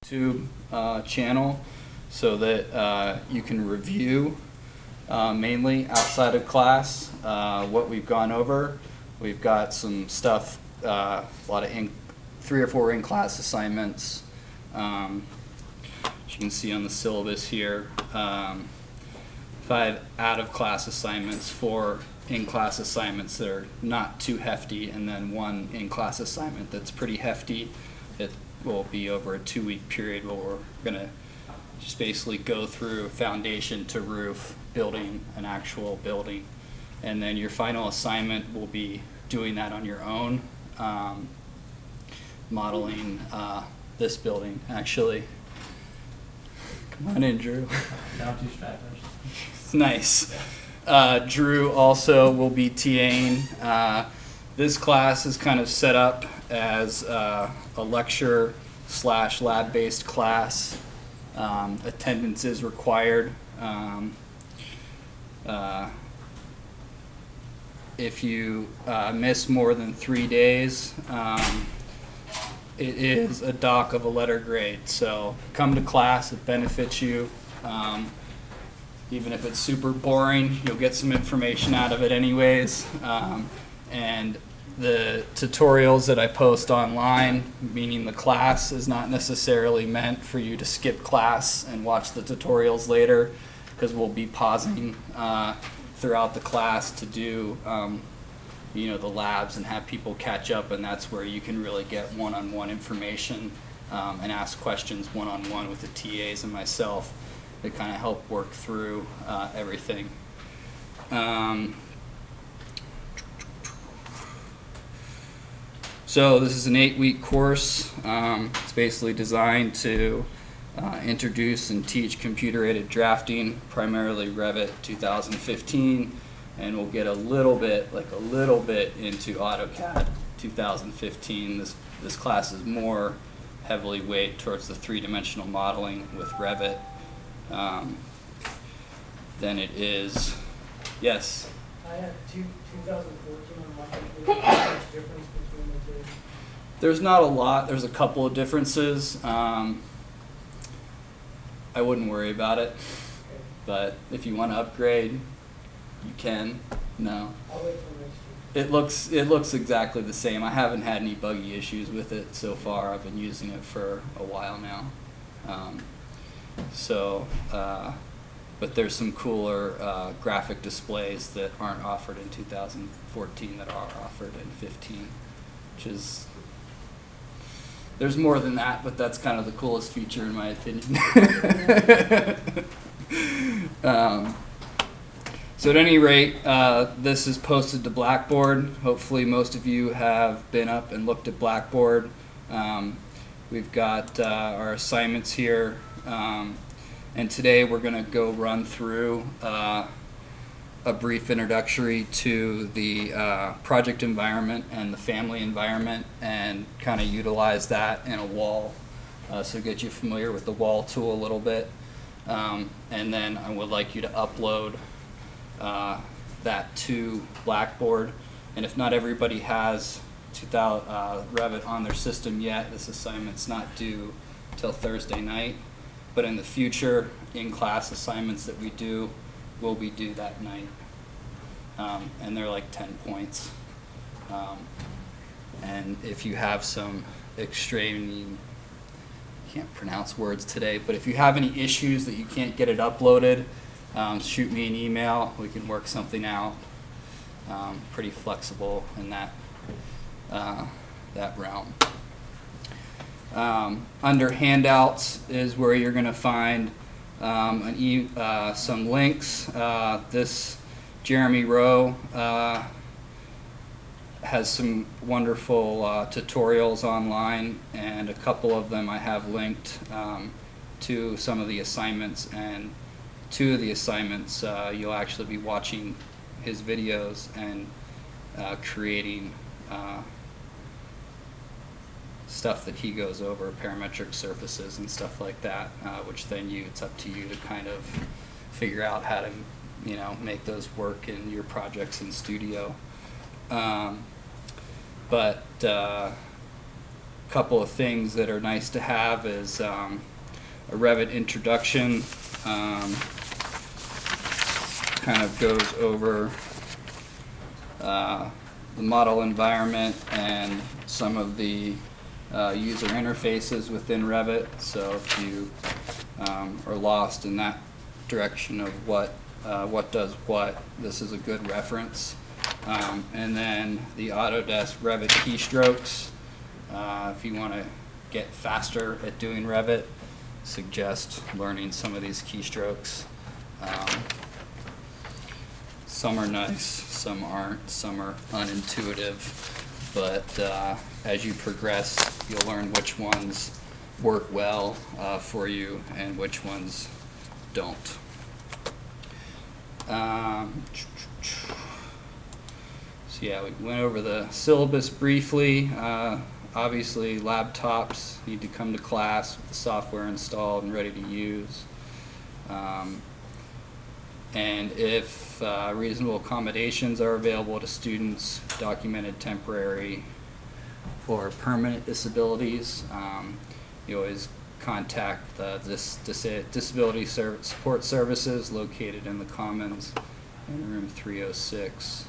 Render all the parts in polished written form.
YouTube channel so that you can review mainly outside of class what we've gone over. We've got some stuff, a lot of 3 or 4 in-class assignments. As you can see on the syllabus here, 5 out-of-class assignments, 4 in-class assignments that are not too hefty, and then 1 in-class assignment that's pretty hefty. It will be over a 2-week period where we're going to just basically go through foundation to roof, building an actual building. And then your final assignment will be doing that on your own, modeling this building, actually. Come on in, Drew. Not too strapped. It's nice. Drew also will be TAing. This class is kind of set up as a lecture / lab-based class. Attendance is required. If you miss more than 3 days, it is a dock of a letter grade. So come to class, it benefits you. Even if it's super boring, you'll get some information out of it anyways. And the tutorials that I post online, meaning the class, is not necessarily meant for you to skip class and watch the tutorials later, because we'll be pausing throughout the class to do the labs and have people catch up, and that's where you can really get one-on-one information and ask questions one-on-one with the TAs and myself to kind of help work through everything. So this is an 8-week course. It's basically designed to introduce and teach computer-aided drafting, primarily Revit 2015, and we'll get a little bit into AutoCAD 2015. This class is more heavily weighted towards the 3-dimensional modeling with Revit than it is. Yes? I had 2014 on my computer. How much difference between the two? There's not a lot. There's a couple of differences. I wouldn't worry about it, but if you want to upgrade, you can. No. I'll wait till next year. It looks exactly the same. I haven't had any buggy issues with it so far. I've been using it for a while now. But there's some cooler graphic displays that aren't offered in 2014 that are offered in 15, which is, there's more than that, but that's kind of the coolest feature in my opinion. So at any rate, this is posted to Blackboard. Hopefully most of you have been up and looked at Blackboard. We've got our assignments here. And today we're going to go run through a brief introductory to the project environment and the family environment, and kind of utilize that in a wall. So get you familiar with the wall tool a little bit. And then I would like you to upload that to Blackboard. And if not everybody has Revit on their system yet, this assignment's not due till Thursday night. But in the future, in-class assignments that we do will be due that night. And they're like 10 points. And if you have some extreme, can't pronounce words today, but if you have any issues that you can't get it uploaded, shoot me an email. We can work something out. Pretty flexible in that realm. Under handouts is where you're going to find some links. This Jeremy Rowe has some wonderful tutorials online, and a couple of them I have linked to some of the assignments, and 2 of the assignments you'll actually be watching his videos and creating stuff that he goes over, parametric surfaces and stuff like that, which then it's up to you to kind of figure out how to, make those work in your projects in studio. couple of things that are nice to have is a Revit introduction. Kind of goes over the model environment and some of the user interfaces within Revit. So if you are lost in that direction of what does what, this is a good reference. And then the Autodesk Revit keystrokes. If you want to get faster at doing Revit, suggest learning some of these keystrokes. Some are nice, some aren't, some are unintuitive, but as you progress, you'll learn which ones work well for you and which ones don't. So yeah, we went over the syllabus briefly. Obviously, laptops need to come to class with the software installed and ready to use. And if reasonable accommodations are available to students, documented temporary or permanent disabilities, you always contact Disability Support Services located in the Commons in room 306.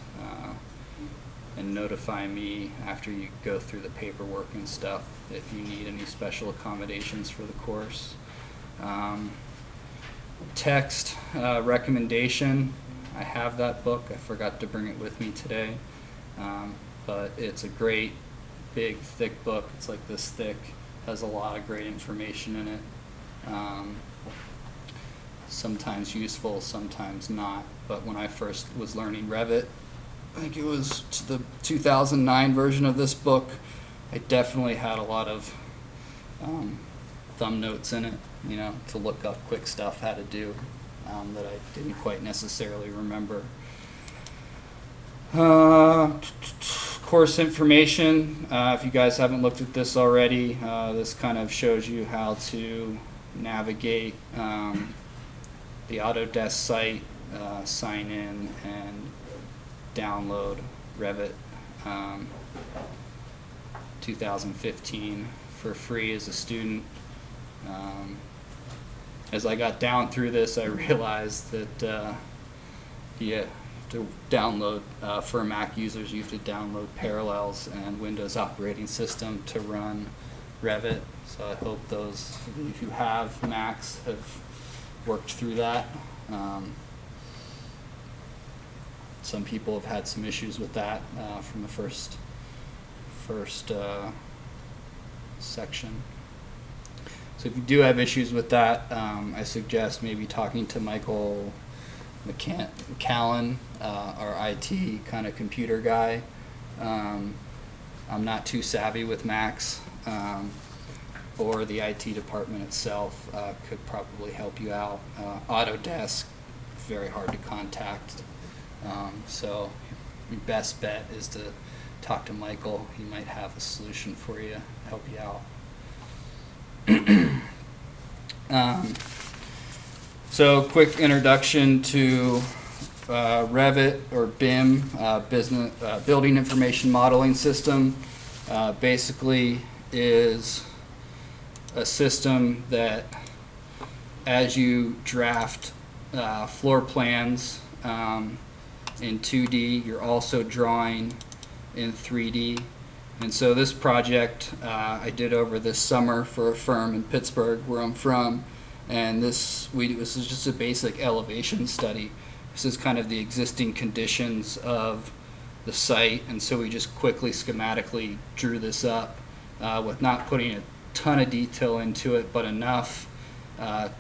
And notify me after you go through the paperwork and stuff if you need any special accommodations for the course. Text recommendation. I have that book. I forgot to bring it with me today. But it's a great, big, thick book. It's like this thick. Has a lot of great information in it. Sometimes useful, sometimes not. But when I first was learning Revit, I think it was the 2009 version of this book, I definitely had a lot of thumb notes in it, you know, to look up quick stuff, how to do, that I didn't quite necessarily remember. Course information, if you guys haven't looked at this already, this kind of shows you how to navigate the Autodesk site, sign in, and download Revit 2015 for free as a student. As I got down through this, I realized that to download, for Mac users, you have to download Parallels and Windows operating system to run Revit. So I hope those of you who have Macs have worked through that. Some people have had some issues with that from the first section. So if you do have issues with that, I suggest maybe talking to Michael McCallan, our IT kind of computer guy. I'm not too savvy with Macs, or the IT department itself could probably help you out. Autodesk, very hard to contact. So your best bet is to talk to Michael. He might have a solution for you, help you out. So quick introduction to Revit, or BIM, Building Information Modeling System. Basically is a system that, as you draft floor plans in 2D, you're also drawing in 3D. And so this project I did over this summer for a firm in Pittsburgh, where I'm from, and this is just a basic elevation study. This is kind of the existing conditions of the site, and so we just quickly schematically drew this up with not putting a ton of detail into it, but enough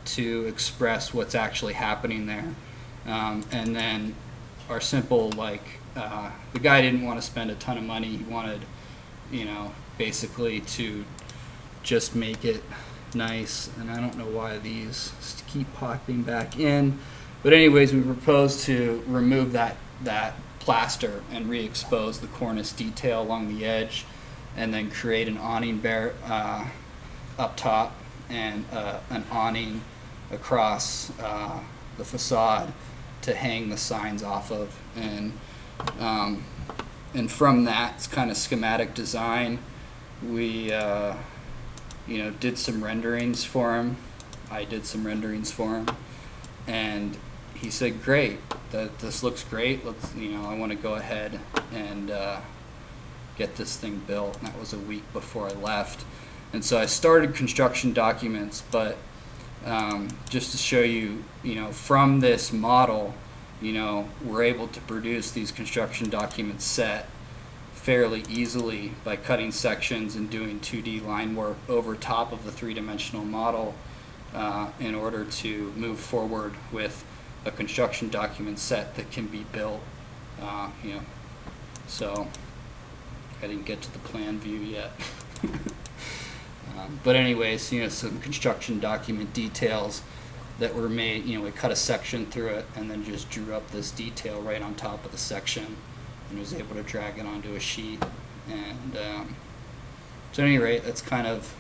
to express what's actually happening there. And then our simple, the guy didn't want to spend a ton of money. He wanted, basically to just make it nice. And I don't know why these keep popping back in. But anyways, we proposed to remove that plaster and re-expose the cornice detail along the edge, and then create an awning up top and an awning across the facade to hang the signs off of. And from that, it's kind of schematic design. we did some renderings for him. I did some renderings for him, and he said, "Great, this looks great. Let's, I want to go ahead and get this thing built." And that was a week before I left, and so I started construction documents. But just to show you, from this model, we're able to produce these construction documents set fairly easily by cutting sections and doing 2D line work over top of the three-dimensional model in order to move forward with a construction document set that can be built. So I didn't get to the plan view yet. But anyways, some construction document details that were made. We cut a section through it and then just drew up this detail right on top of the section, and was able to drag it onto a sheet. And so at any rate, that's kind of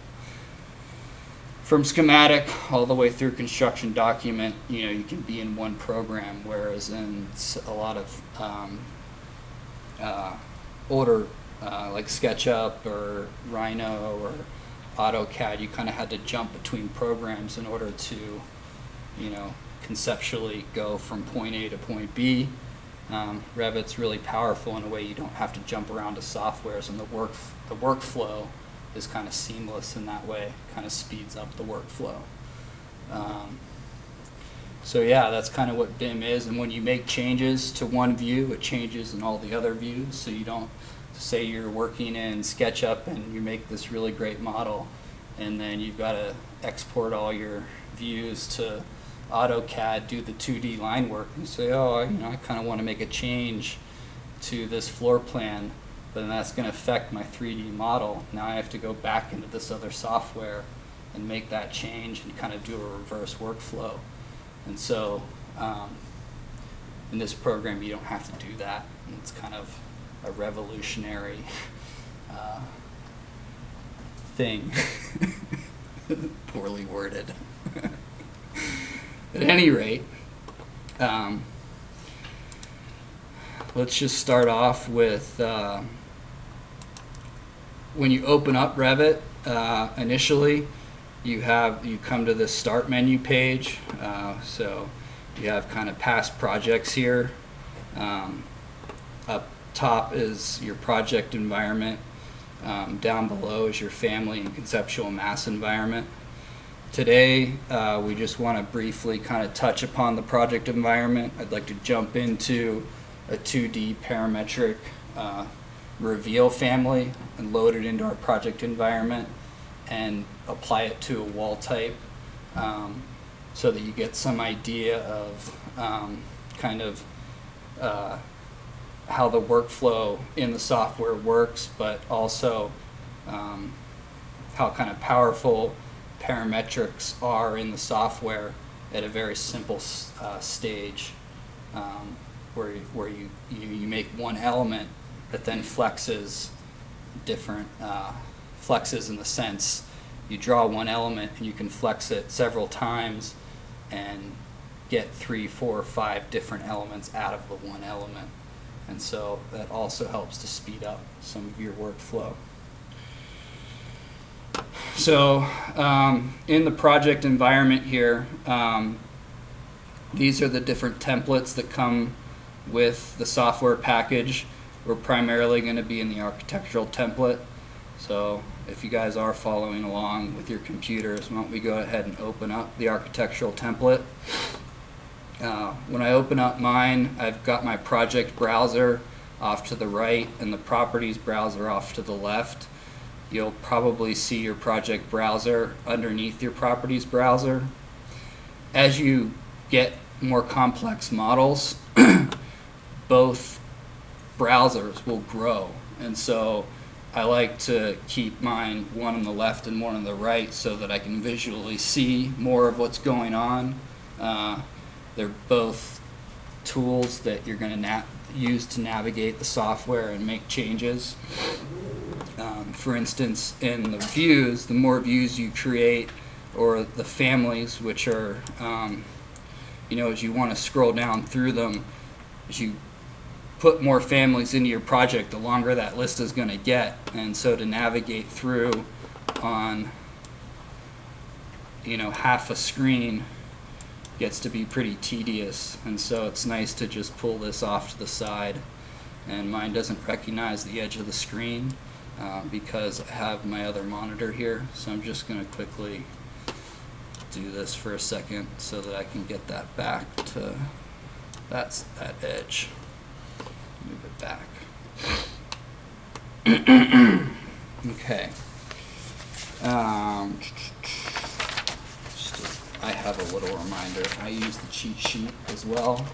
from schematic all the way through construction document. You can be in one program, whereas in a lot of older like SketchUp or Rhino or AutoCAD, you kind of had to jump between programs in order to conceptually go from point A to point B. Revit's really powerful in a way you don't have to jump around to softwares, and the workflow is kind of seamless in that way. Kind of speeds up the workflow. So yeah, that's kind of what BIM is. And when you make changes to one view, it changes in all the other views. So you don't say you're working in SketchUp and you make this really great model, and then you've got to export all your views to AutoCAD, do the 2D line work, and say, oh, I kind of want to make a change to this floor plan, but then that's going to affect my 3D model. Now I have to go back into this other software and make that change and kind of do a reverse workflow. And so in this program, you don't have to do that. And it's kind of a revolutionary thing. Poorly worded. At any rate, let's just start off with when you open up Revit initially, you come to this start menu page. So you have kind of past projects here. Up top is your project environment. Down below is your family and conceptual mass environment. Today, we just want to briefly kind of touch upon the project environment. I'd like to jump into a 2D parametric reveal family and load it into our project environment and apply it to a wall type so that you get some idea of kind of how the workflow in the software works, but also how kind of powerful parametrics are in the software at a very simple stage, where you make one element that then flexes different flexes in the sense you draw one element and you can flex it several times and get 3, 4, 5 different elements out of the one element. And so that also helps to speed up some of your workflow. So in the project environment here, these are the different templates that come with the software package. We're primarily going to be in the architectural template. So if you guys are following along with your computers, why don't we go ahead and open up the architectural template. When I open up mine, I've got my project browser off to the right and the properties browser off to the left. You'll probably see your project browser underneath your properties browser. As you get more complex models, both browsers will grow. And so I like to keep mine one on the left and one on the right so that I can visually see more of what's going on. They're both tools that you're going to use to navigate the software and make changes. For instance, in the views, the more views you create, or the families, which are, as you want to scroll down through them, as you put more families into your project, the longer that list is going to get. And so to navigate through on, half a screen gets to be pretty tedious. And so it's nice to just pull this off to the side. And mine doesn't recognize the edge of the screen because I have my other monitor here. So I'm just going to quickly do this for a second so that I can get that back to that edge. Move it back. Okay. I have a little reminder. I use the cheat sheet as well,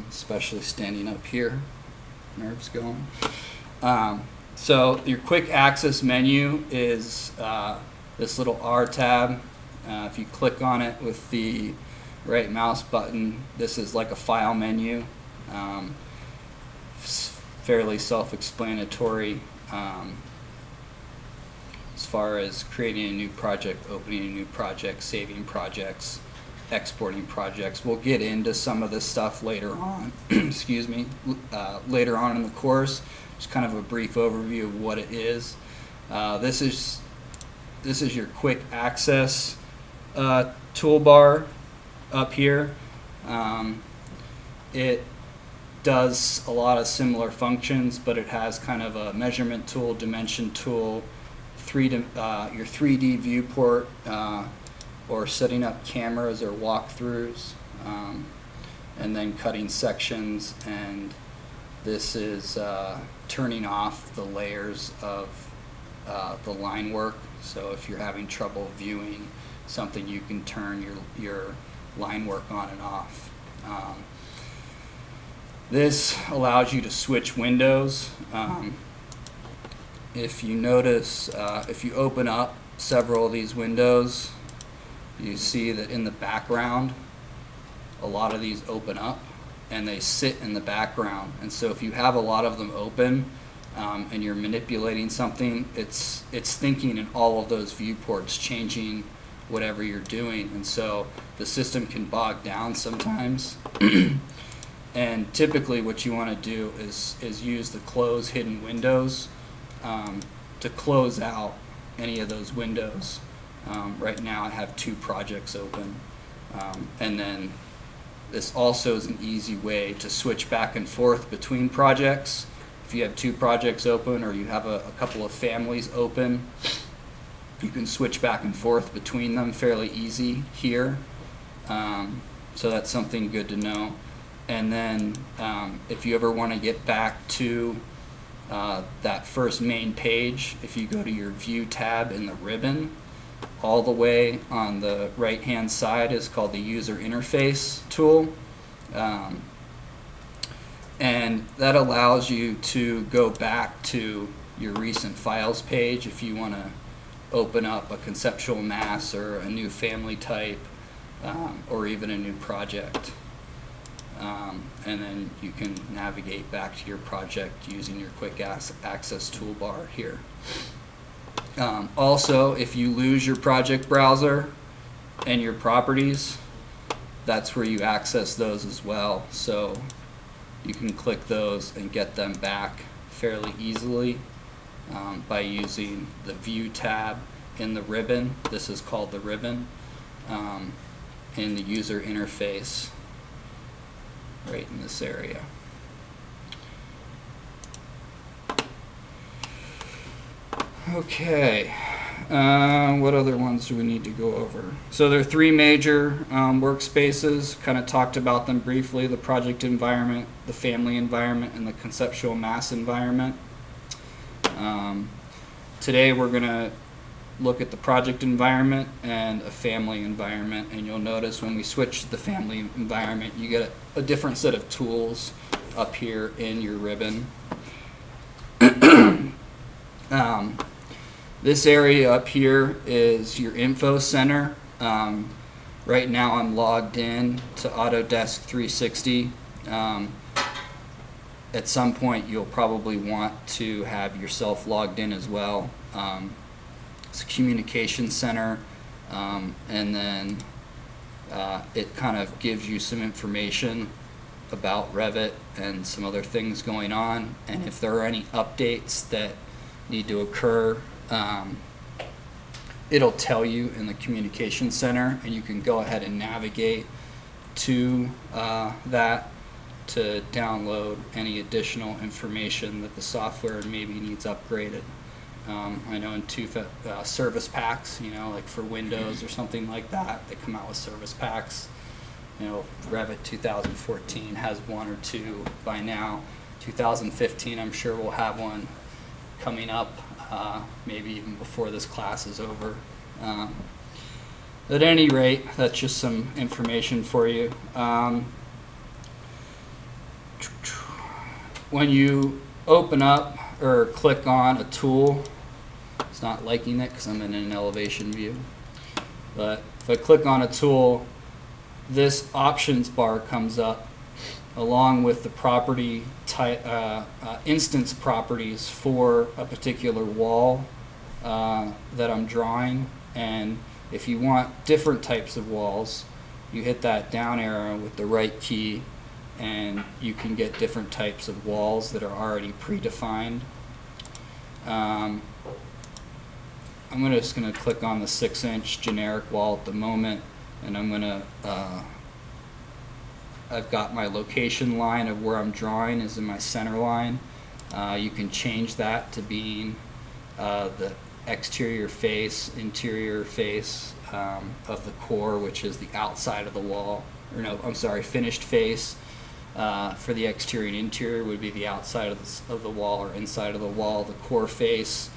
especially standing up here. Nerves going. So your quick access menu is this little R tab. If you click on it with the right mouse button, this is like a file menu. Fairly self-explanatory as far as creating a new project, opening a new project, saving projects, exporting projects. We'll get into some of this stuff later on. Excuse me, later on in the course. Just kind of a brief overview of what it is. This is your quick access toolbar up here. It does a lot of similar functions, but it has kind of a measurement tool, dimension tool, your 3D viewport, or setting up cameras or walkthroughs, and then cutting sections. And this is turning off the layers of the line work. So if you're having trouble viewing something, you can turn your line work on and off. This allows you to switch windows. If you notice, if you open up several of these windows, you see that in the background, a lot of these open up and they sit in the background. And so if you have a lot of them open and you're manipulating something, it's thinking in all of those viewports, changing whatever you're doing. And so the system can bog down sometimes. And typically what you want to do is use the close hidden windows to close out any of those windows. Right now I have 2 projects open. And then this also is an easy way to switch back and forth between projects. If you have 2 projects open or you have a couple of families open, you can switch back and forth between them fairly easy here. So that's something good to know. And then if you ever want to get back to that first main page, if you go to your View tab in the ribbon, all the way on the right hand side is called the User Interface tool. And that allows you to go back to your recent files page if you want to open up a conceptual mass or a new family type or even a new project. And then you can navigate back to your project using your quick access toolbar here. Also, if you lose your project browser and your properties, that's where you access those as well. So you can click those and get them back fairly easily by using the View tab in the ribbon. This is called the ribbon in the user interface right in this area. Okay, what other ones do we need to go over? So there are 3 major workspaces, kind of talked about them briefly: the project environment, the family environment, and the conceptual mass environment. Today we're going to look at the project environment and a family environment, and you'll notice when we switch to the family environment, you get a different set of tools up here in your ribbon. This area up here is your info center. Right now I'm logged in to Autodesk 360. At some point you'll probably want to have yourself logged in as well. It's a communication center, and then it kind of gives you some information about Revit and some other things going on, and if there are any updates that need to occur, it'll tell you in the communication center, and you can go ahead and navigate to that to download any additional information that the software maybe needs upgraded. I know in service packs, you know, like for Windows or something like that, they come out with service packs. You know, Revit 2014 has one or two by now. 2015, I'm sure we'll have one coming up, maybe even before this class is over. At any rate, that's just some information for you. When you open up or click on a tool, it's not liking it because I'm in an elevation view, but if I click on a tool, this options bar comes up along with the property type, instance properties for a particular wall that I'm drawing. And if you want different types of walls, you hit that down arrow with the right key, and you can get different types of walls that are already predefined. I'm just going to click on the 6-inch generic wall at the moment, and I'm going to, I've got my location line of where I'm drawing is in my center line. You can change that to being the exterior face, interior face of the core, which is the outside of the wall. Or no, I'm sorry, finished face for the exterior and interior would be the outside of the wall or inside of the wall. The core face,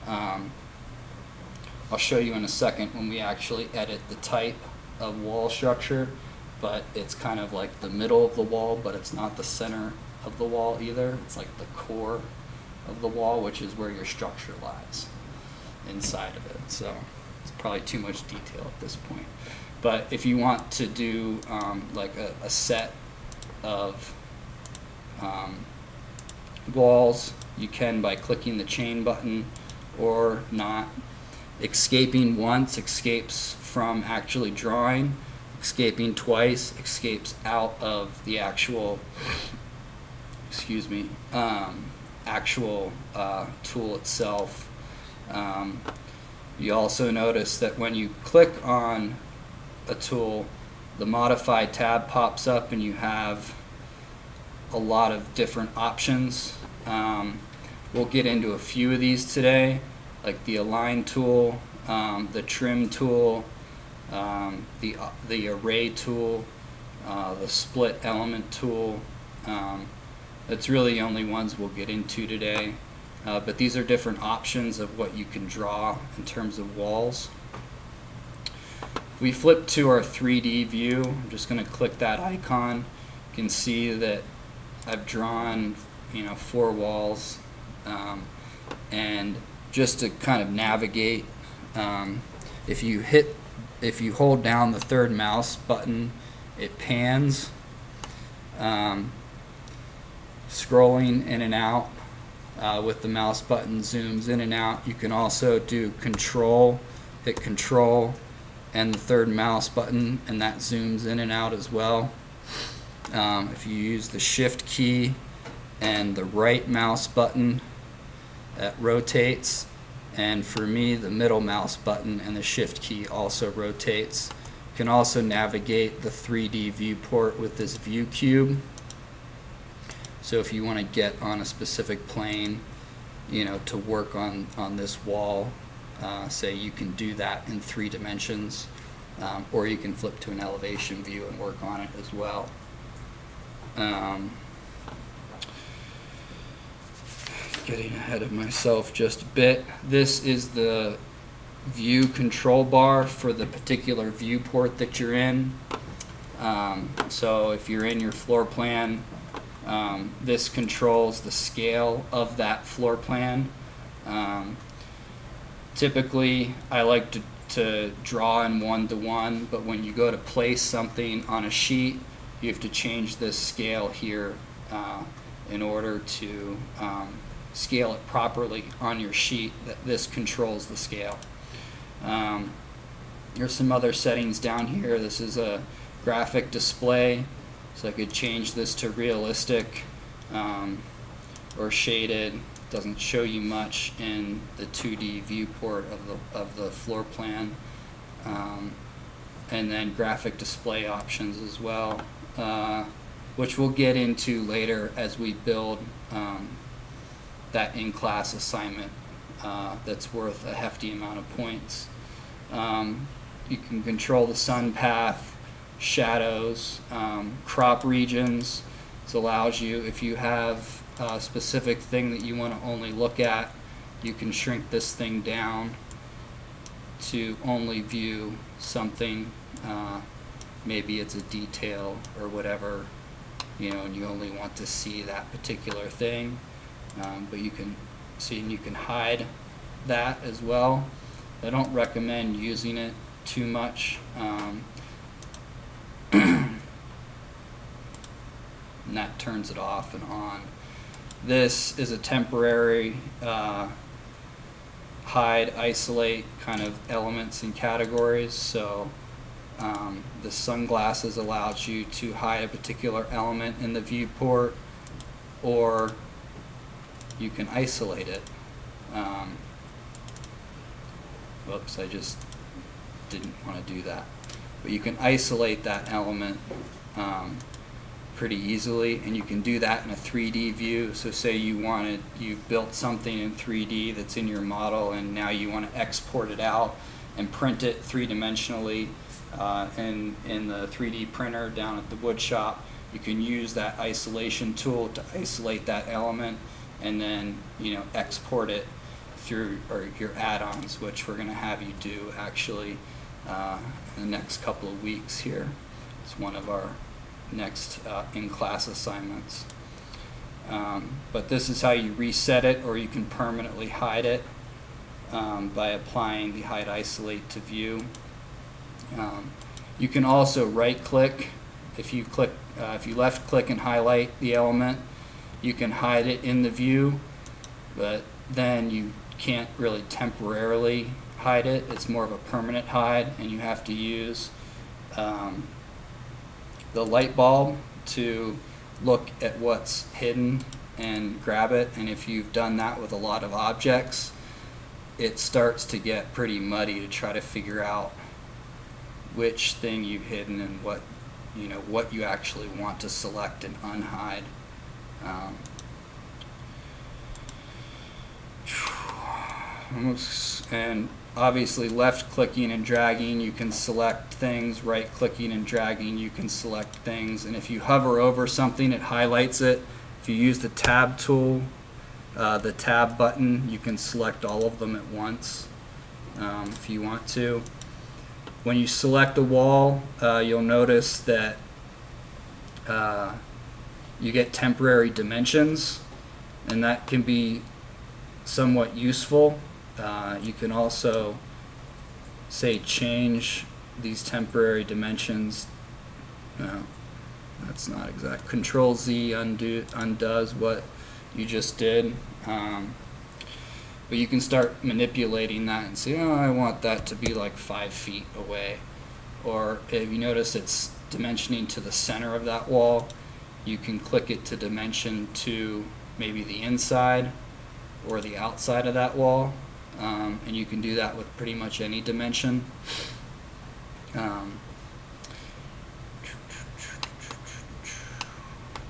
I'll show you in a second when we actually edit the type of wall structure, but it's kind of like the middle of the wall, but it's not the center of the wall either. It's like the core of the wall, which is where your structure lies inside of it. So it's probably too much detail at this point. But if you want to do like a set of walls, you can by clicking the chain button or not. Escaping once escapes from actually drawing. Escaping twice escapes out of the actual, excuse me, actual tool itself. You also notice that when you click on a tool, the Modify tab pops up and you have a lot of different options. We'll get into a few of these today, like the Align tool, the Trim tool, the Array tool, the Split Element tool. That's really the only ones we'll get into today. But these are different options of what you can draw in terms of walls. If we flip to our 3D view, I'm just going to click that icon. You can see that I've drawn, 4 walls. And just to kind of navigate, if you hold down the third mouse button, it pans, scrolling in and out. With the mouse button, zooms in and out. You can also do hit control and the third mouse button, and that zooms in and out as well. If you use the shift key and the right mouse button, that rotates. And for me, the middle mouse button and the shift key also rotates. You can also navigate the 3D viewport with this view cube. So if you want to get on a specific plane, to work on this wall, say you can do that in 3 dimensions, or you can flip to an elevation view and work on it as well. Getting ahead of myself just a bit. This is the view control bar for the particular viewport that you're in. So if you're in your floor plan, this controls the scale of that floor plan. Typically, I like to draw in 1:1, but when you go to place something on a sheet, you have to change this scale here in order to scale it properly on your sheet. That this controls the scale. There's some other settings down here. This is a graphic display. So I could change this to realistic or shaded. Doesn't show you much in the 2D viewport of the floor plan. And then graphic display options as well, which we'll get into later as we build that in-class assignment that's worth a hefty amount of points. You can control the sun path, shadows, crop regions. This allows you, if you have a specific thing that you want to only look at, you can shrink this thing down to only view something. Maybe it's a detail or whatever, you know, and you only want to see that particular thing. But you can see, and you can hide that as well. I don't recommend using it too much. And that turns it off and on. This is a temporary hide, isolate kind of elements and categories. So the sunglasses allows you to hide a particular element in the viewport, or you can isolate it. Whoops, I just didn't want to do that. But you can isolate that element pretty easily, and you can do that in a 3D view. So say you've built something in 3D that's in your model, and now you want to export it out and print it three-dimensionally in the 3D printer down at the wood shop. You can use that isolation tool to isolate that element, and then export it through your add-ons, which we're going to have you do actually in the next couple of weeks here. It's one of our next in-class assignments. But this is how you reset it, or you can permanently hide it by applying the hide isolate to view. You can also right-click. If you left-click and highlight the element, you can hide it in the view, but then you can't really temporarily hide it. It's more of a permanent hide, and you have to use the light bulb to look at what's hidden and grab it. And if you've done that with a lot of objects, it starts to get pretty muddy to try to figure out which thing you've hidden and what you actually want to select and unhide. And obviously left clicking and dragging, you can select things. Right clicking and dragging, you can select things. And if you hover over something, it highlights it. If you use the tab tool, the tab button, you can select all of them at once if you want to. When you select the wall, you'll notice that you get temporary dimensions, and that can be somewhat useful. You can also say change these temporary dimensions. No, that's not exact. Control Z undoes what you just did. But you can start manipulating that and say, oh, I want that to be like 5 feet away. Or if you notice it's dimensioning to the center of that wall, you can click it to dimension to maybe the inside or the outside of that wall. And you can do that with pretty much any dimension.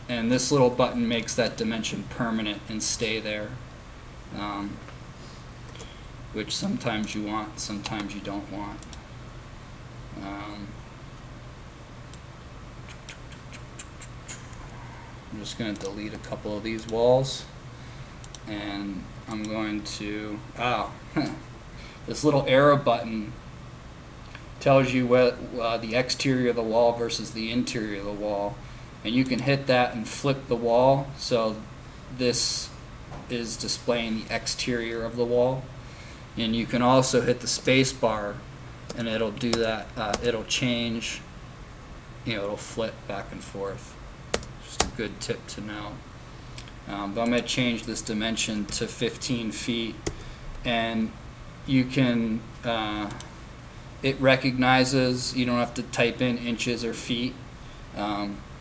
And this little button makes that dimension permanent and stay there. Which sometimes you want, sometimes you don't want. I'm just going to delete a couple of these walls, and I'm going to, this little arrow button tells you what the exterior of the wall versus the interior of the wall, and you can hit that and flip the wall, so this is displaying the exterior of the wall. And you can also hit the space bar, and it'll do that. It'll change, it'll flip back and forth. Just a good tip to know. But I'm going to change this dimension to 15 feet, and you can, it recognizes, you don't have to type in inches or feet.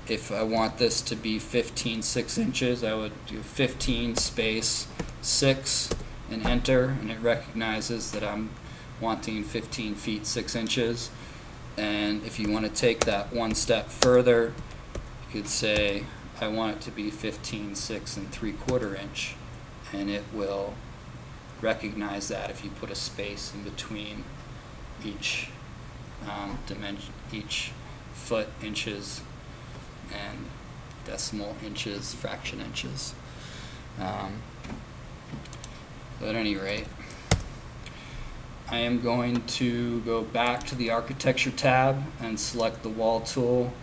if I want this to be 15 6 inches, I would do 15 space 6 and enter, and it recognizes that I'm wanting 15 feet 6 inches. And if you want to take that one step further, you could say I want it to be 15 6 3/4 inch, and it will recognize that if you put a space in between each dimension, each foot, inches, and decimal inches, fraction inches. But at any rate, I am going to go back to the architecture tab and select the wall tool,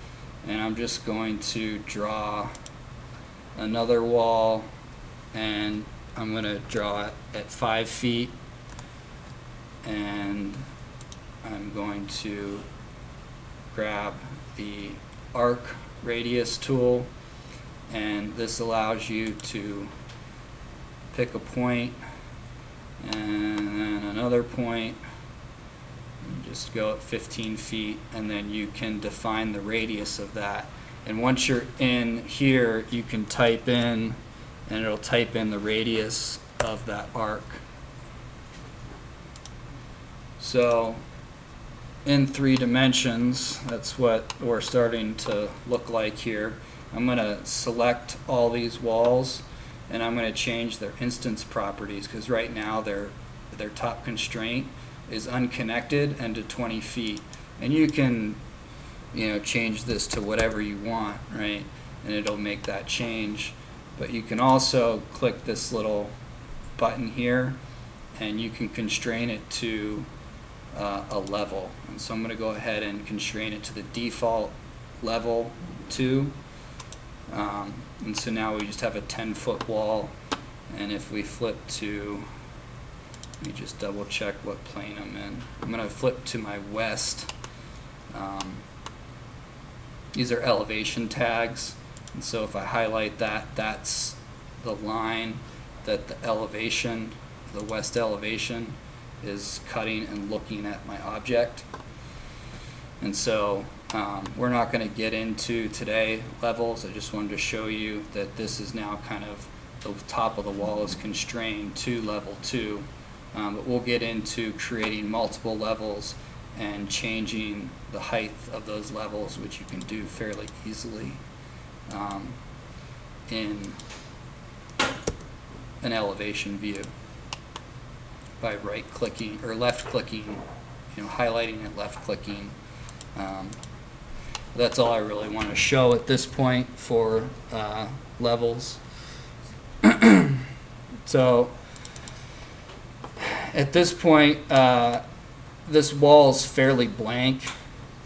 and I'm just going to draw another wall, and I'm going to draw it at 5 feet, and I'm going to grab the arc radius tool, and this allows you to pick a point and then another point, and just go at 15 feet, and then you can define the radius of that. And once you're in here, you can type in, and it'll type in the radius of that arc. So in 3 dimensions, that's what we're starting to look like here. I'm going to select all these walls, and I'm going to change their instance properties, because right now their top constraint is unconnected and to 20 feet. And you can, change this to whatever you want, right? And it'll make that change. But you can also click this little button here, and you can constrain it to a level. And so I'm going to go ahead and constrain it to the default level 2. And so now we just have a 10-foot wall, and if we flip to, let me just double check what plane I'm in. I'm going to flip to my west. These are elevation tags, and so if I highlight that, that's the line that the elevation, the west elevation, is cutting and looking at my object. And so we're not going to get into today levels. I just wanted to show you that this is now kind of the top of the wall is constrained to level 2. But we'll get into creating multiple levels and changing the height of those levels, which you can do fairly easily in an elevation view by right-clicking or left-clicking, highlighting and left-clicking. That's all I really want to show at this point for levels. So at this point, this wall is fairly blank.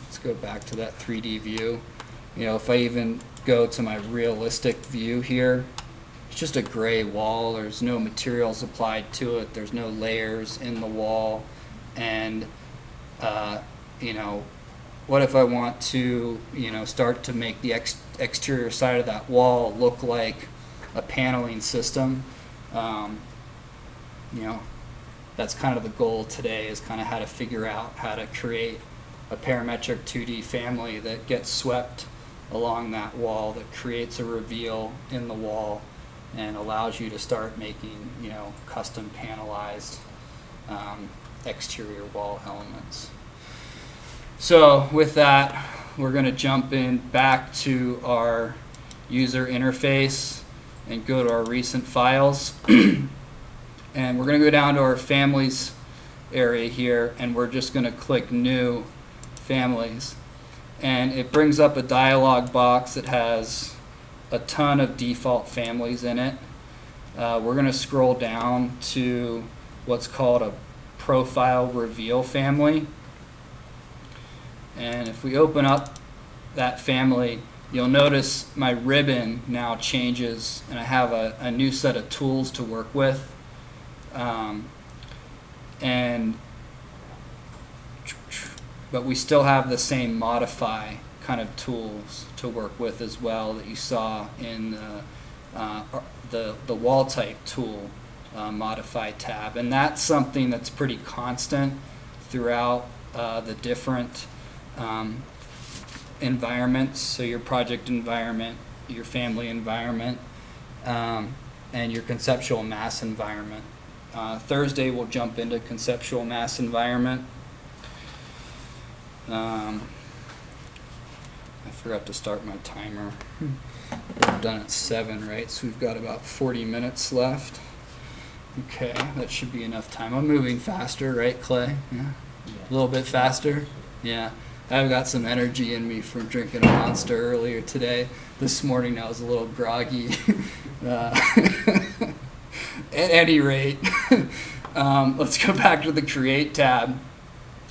Let's go back to that 3D view. If I even go to my realistic view here, it's just a gray wall. There's no materials applied to it. There's no layers in the wall. And, what if I want to, start to make the exterior side of that wall look like a paneling system? That's kind of the goal today, is kind of how to figure out how to create a parametric 2D family that gets swept along that wall, that creates a reveal in the wall and allows you to start making, custom panelized exterior wall elements. So with that, we're going to jump in back to our user interface and go to our recent files. And we're going to go down to our families area here, and we're just going to click new families. And it brings up a dialog box that has a ton of default families in it. We're going to scroll down to what's called a profile reveal family. And if we open up that family, you'll notice my ribbon now changes, and I have a new set of tools to work with. But we still have the same modify kind of tools to work with as well that you saw in the wall type tool modify tab, and that's something that's pretty constant throughout the different environments, so your project environment, your family environment, and your conceptual mass environment. Thursday we'll jump into conceptual mass environment. I forgot to start my timer. We're done at 7, right? So we've got about 40 minutes left. Okay, that should be enough time. I'm moving faster, right, Clay? Yeah. A little bit faster? Yeah. I've got some energy in me from drinking a Monster earlier today. This morning I was a little groggy. At any rate, let's go back to the Create tab.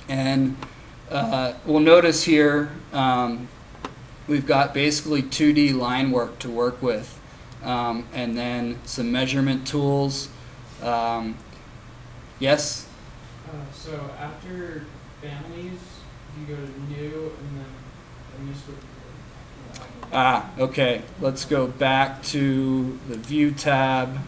And we'll notice here we've got basically 2D line work to work with, and then some measurement tools. Yes? So after families, you go to new and then you switch. Okay. Let's go back to the View tab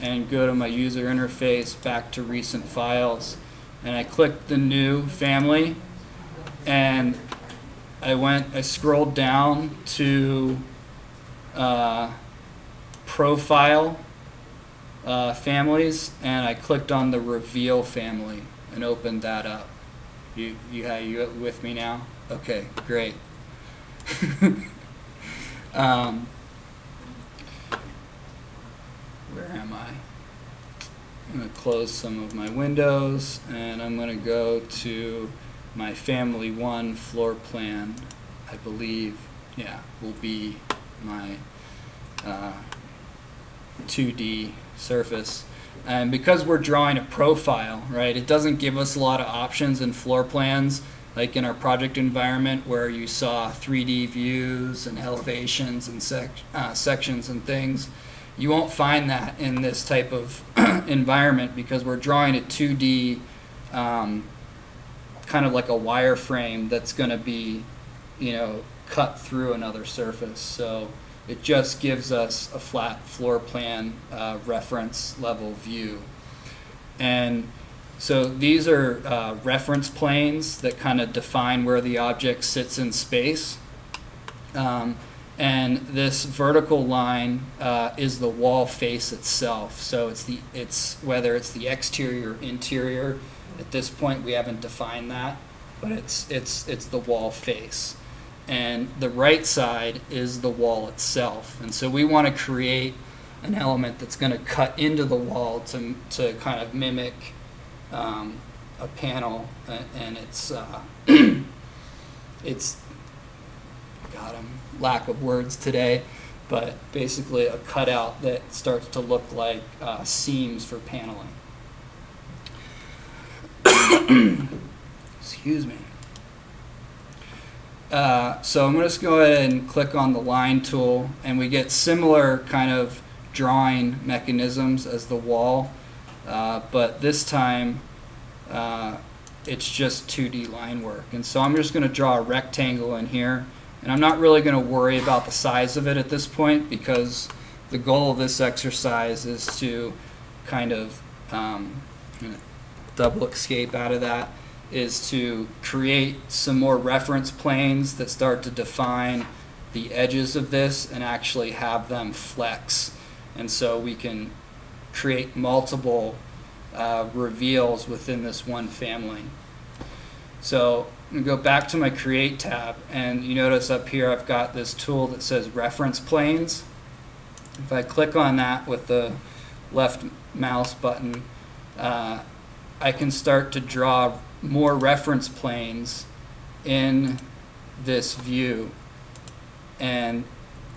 and go to my user interface, back to recent files. And I clicked the new family, and I scrolled down to profile families, and I clicked on the reveal family and opened that up. You with me now? Okay, great. Where am I? I'm going to close some of my windows, and I'm going to go to my family 1 floor plan. I believe, yeah, will be my 2D surface. And because we're drawing a profile, right, it doesn't give us a lot of options in floor plans, like in our project environment where you saw 3D views and elevations and sections and things. You won't find that in this type of environment because we're drawing a 2D kind of like a wireframe that's going to be, cut through another surface. So it just gives us a flat floor plan reference level view. And so these are reference planes that kind of define where the object sits in space. And this vertical line is the wall face itself. So it's whether it's the exterior or interior. At this point, we haven't defined that, but it's the wall face. And the right side is the wall itself. And so we want to create an element that's going to cut into the wall to kind of mimic a panel, and it's God, I'm lack of words today, but basically a cutout that starts to look like seams for paneling. Excuse me. So I'm going to just go ahead and click on the line tool, and we get similar kind of drawing mechanisms as the wall, but this time it's just 2D line work. And so I'm just going to draw a rectangle in here, and I'm not really going to worry about the size of it at this point because the goal of this exercise is to kind of double escape out of that, is to create some more reference planes that start to define the edges of this and actually have them flex. And so we can create multiple reveals within this one family. So I'm going to go back to my Create tab, and you notice up here I've got this tool that says Reference Planes. If I click on that with the left mouse button, I can start to draw more reference planes in this view, and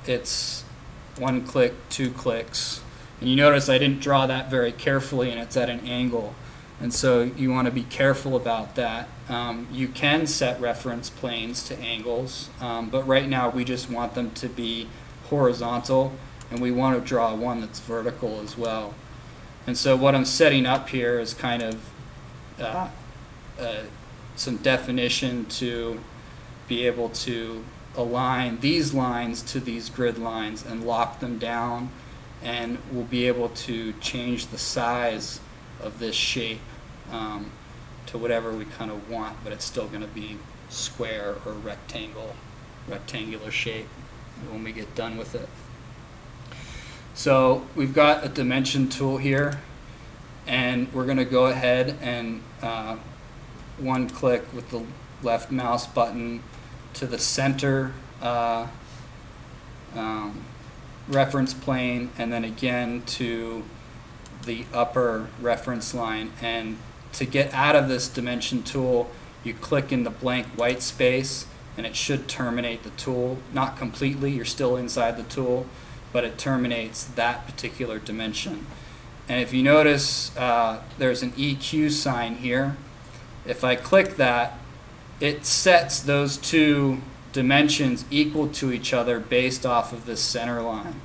it's 1 click, 2 clicks, and you notice I didn't draw that very carefully and it's at an angle, and so you want to be careful about that. You can set reference planes to angles, but right now we just want them to be horizontal, and we want to draw one that's vertical as well. And so what I'm setting up here is kind of some definition to be able to align these lines to these grid lines and lock them down, and we'll be able to change the size of this shape to whatever we kind of want, but it's still going to be square or rectangle. rectangular shape when we get done with it. So we've got a dimension tool here, and we're going to go ahead and one click with the left mouse button to the center reference plane, and then again to the upper reference line. And to get out of this dimension tool, you click in the blank white space, and it should terminate the tool. Not completely, you're still inside the tool, but it terminates that particular dimension. And if you notice, there's an EQ sign here. If I click that, it sets those two dimensions equal to each other based off of this center line.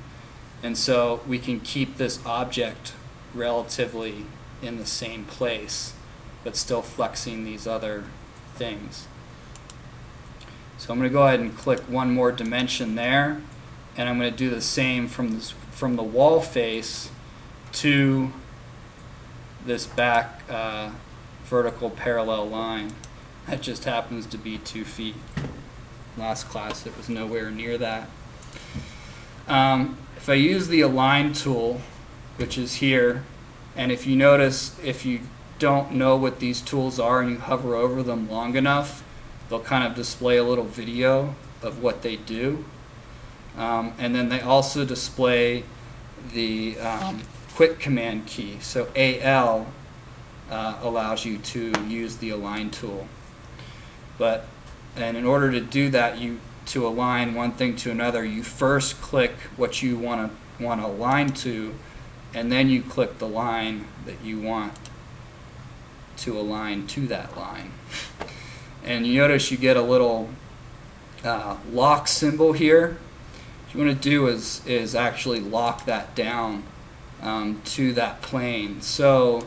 And so we can keep this object relatively in the same place, but still flexing these other things. So I'm going to go ahead and click one more dimension there, and I'm going to do the same from the wall face to this back vertical parallel line. That just happens to be 2 feet. Last class it was nowhere near that. If I use the align tool, which is here, and if you notice, if you don't know what these tools are and you hover over them long enough, they'll kind of display a little video of what they do. And then they also display the quit command key. So AL allows you to use the align tool. And in order to do that, to align one thing to another, you first click what you want to align to, and then you click the line that you want to align to that line. And you notice you get a little lock symbol here. What you want to do is actually lock that down to that plane. So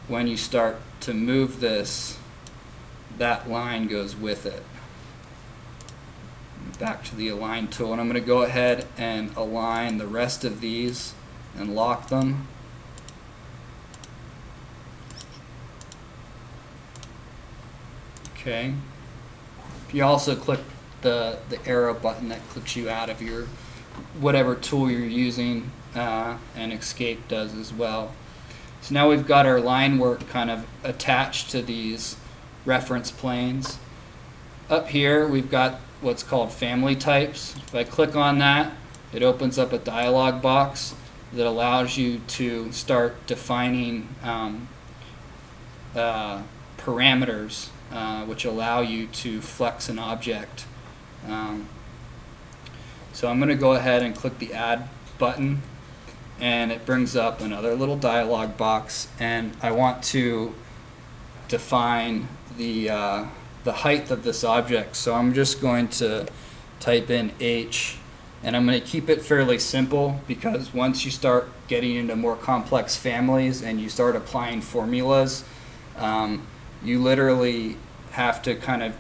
when you start to move this, that line goes with it. Back to the align tool, and I'm going to go ahead and align the rest of these and lock them. Okay. If you also click the arrow button, that clicks you out of your whatever tool you're using, and escape does as well. So now we've got our line work kind of attached to these reference planes. Up here we've got what's called family types. If I click on that, it opens up a dialog box that allows you to start defining parameters which allow you to flex an object. So I'm going to go ahead and click the add button, and it brings up another little dialog box, and I want to define the height of this object. So I'm just going to type in H, and I'm going to keep it fairly simple, because once you start getting into more complex families and you start applying formulas, you literally have to kind of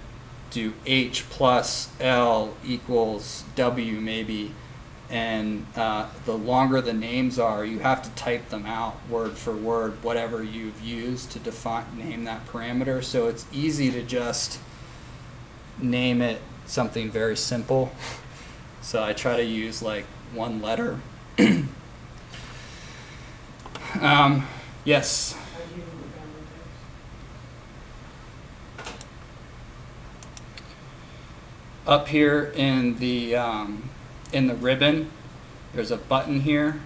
do H plus L equals W maybe, and the longer the names are, you have to type them out word for word, whatever you've used to name that parameter. So it's easy to just name it something very simple. So I try to use like one letter. Yes? Up here in the ribbon, there's a button here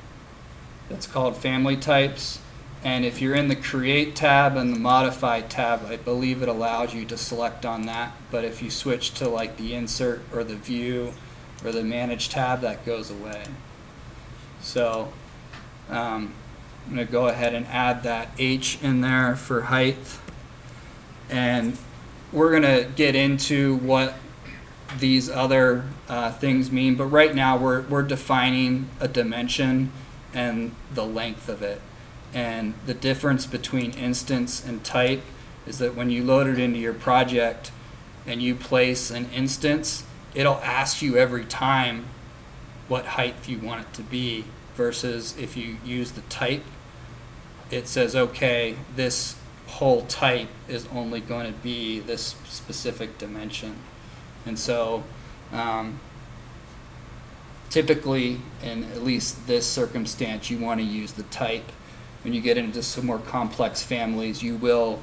that's called Family Types, and if you're in the Create tab and the Modify tab, I believe it allows you to select on that, but if you switch to like the Insert or the View or the Manage tab, that goes away. So I'm going to go ahead and add that H in there for height, and we're going to get into what these other things mean, but right now we're defining a dimension and the length of it. And the difference between instance and type is that when you load it into your project and you place an instance, it'll ask you every time what height you want it to be, versus if you use the type, it says, okay, this whole type is only going to be this specific dimension. And so typically, in at least this circumstance, you want to use the type. When you get into some more complex families, you will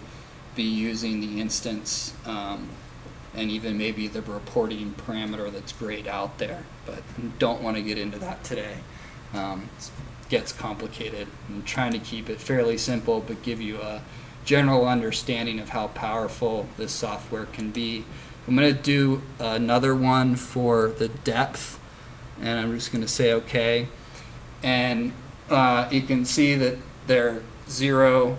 be using the instance and even maybe the reporting parameter that's grayed out there. But don't want to get into that today. It gets complicated. I'm trying to keep it fairly simple, but give you a general understanding of how powerful this software can be. I'm going to do another one for the depth, and I'm just going to say OK. And you can see that they're 0.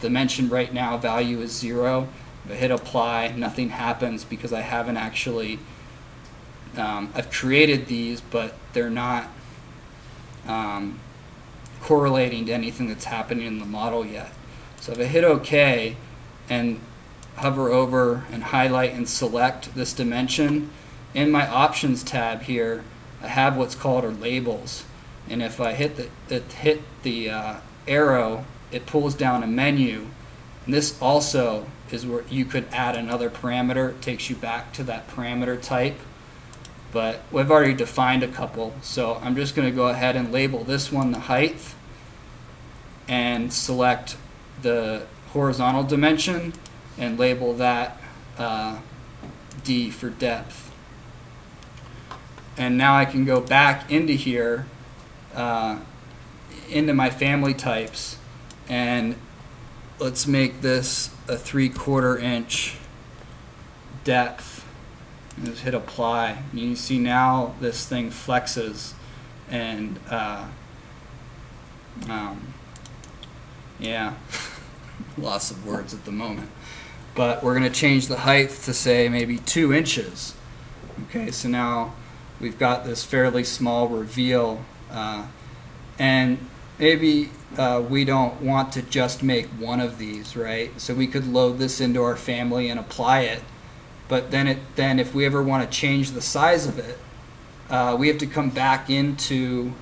Dimension right now value is 0. If I hit apply, nothing happens because I haven't actually, I've created these, but they're not correlating to anything that's happening in the model yet. So if I hit OK and hover over and highlight and select this dimension, in my options tab here, I have what's called our labels. And if I hit the arrow, it pulls down a menu. And this also is where you could add another parameter. It takes you back to that parameter type. But we've already defined a couple, so I'm just going to go ahead and label this one the height and select the horizontal dimension and label that D for depth. And now I can go back into here, into my family types, and let's make this a 3/4 inch depth. And just hit apply. And you see now this thing flexes, and yeah, loss of words at the moment. But we're going to change the height to say maybe 2 inches. Okay, so now we've got this fairly small reveal, and maybe we don't want to just make one of these, right? So we could load this into our family and apply it. But then if we ever want to change the size of it, we have to come back into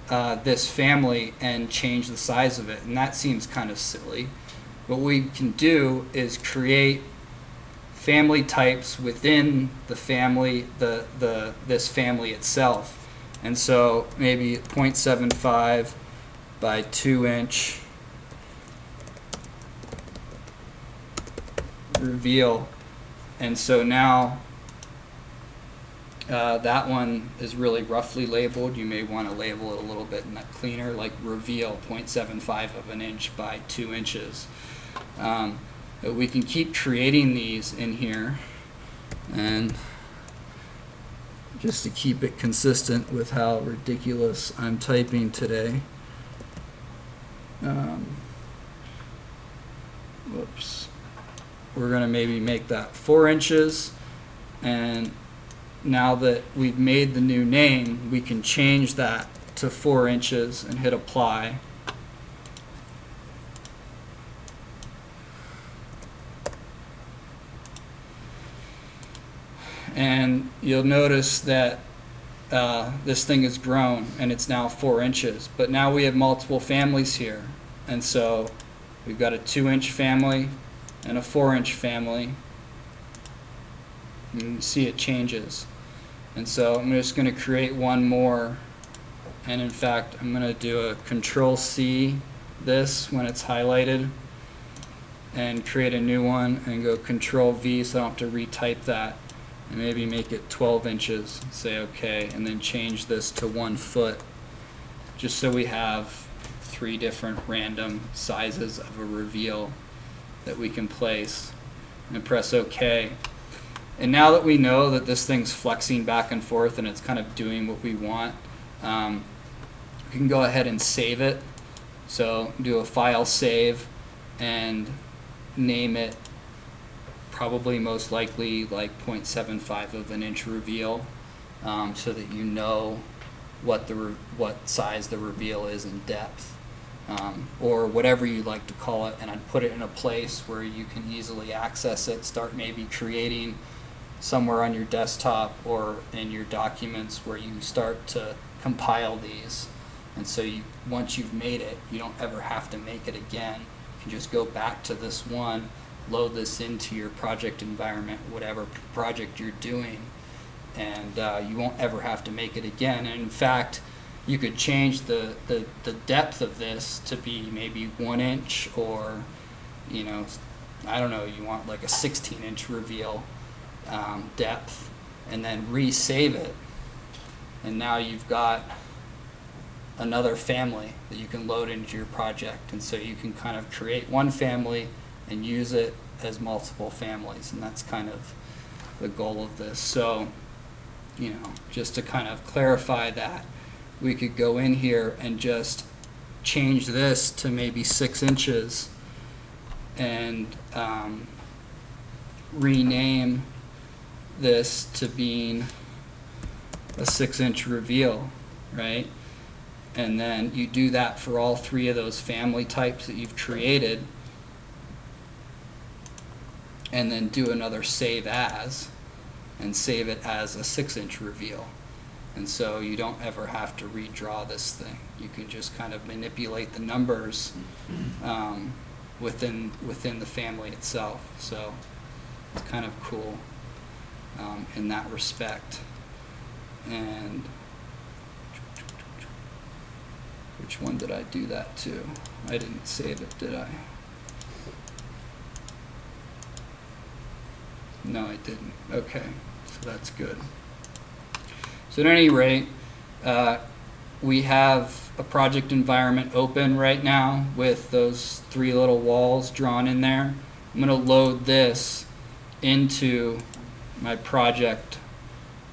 this family and change the size of it, and that seems kind of silly. What we can do is create family types within the family, this family itself. And so maybe 0.75 by 2 inch reveal. And so now that one is really roughly labeled. You may want to label it a little bit cleaner, like reveal 0.75 of an inch by 2 inches. But we can keep creating these in here, and just to keep it consistent with how ridiculous I'm typing today. Whoops. We're going to maybe make that 4 inches, and now that we've made the new name, we can change that to 4 inches and hit apply. And you'll notice that this thing has grown, and it's now 4 inches. But now we have multiple families here, and so we've got a 2-inch family and a 4-inch family. You can see it changes. And so I'm just going to create one more, and in fact I'm going to do a Control-C this when it's highlighted and create a new one, and go Control-V so I don't have to retype that, and maybe make it 12 inches, say OK, and then change this to 1 foot, just so we have 3 different random sizes of a reveal that we can place, and press OK. And now that we know that this thing's flexing back and forth and it's kind of doing what we want, we can go ahead and save it. So do a file save and name it probably most likely like 0.75 of an inch reveal, so that you know what size the reveal is in depth. Or whatever you like to call it, and I'd put it in a place where you can easily access it. Start maybe creating somewhere on your desktop or in your documents where you start to compile these. And so once you've made it, you don't ever have to make it again. You can just go back to this one load this into your project environment, whatever project you're doing, and you won't ever have to make it again. And in fact, you could change the depth of this to be maybe 1 inch, or, you know, I don't know, you want like a 16-inch reveal depth, and then resave it. And now you've got another family that you can load into your project. And so you can kind of create one family and use it as multiple families. And that's kind of the goal of this. So, you know, just to kind of clarify that, we could go in here and just change this to maybe 6 inches and rename this to being a 6-inch reveal, right? And then you do that for all 3 of those family types that you've created, and then do another save as, and save it as a 6-inch reveal. And so you don't ever have to redraw this thing. You can just kind of manipulate the numbers within the family itself. So it's kind of cool in that respect. And which one did I do that to? I didn't save it, did I? No, I didn't. Okay, so that's good. So at any rate, we have a project environment open right now with those 3 little walls drawn in there. I'm going to load this into my project.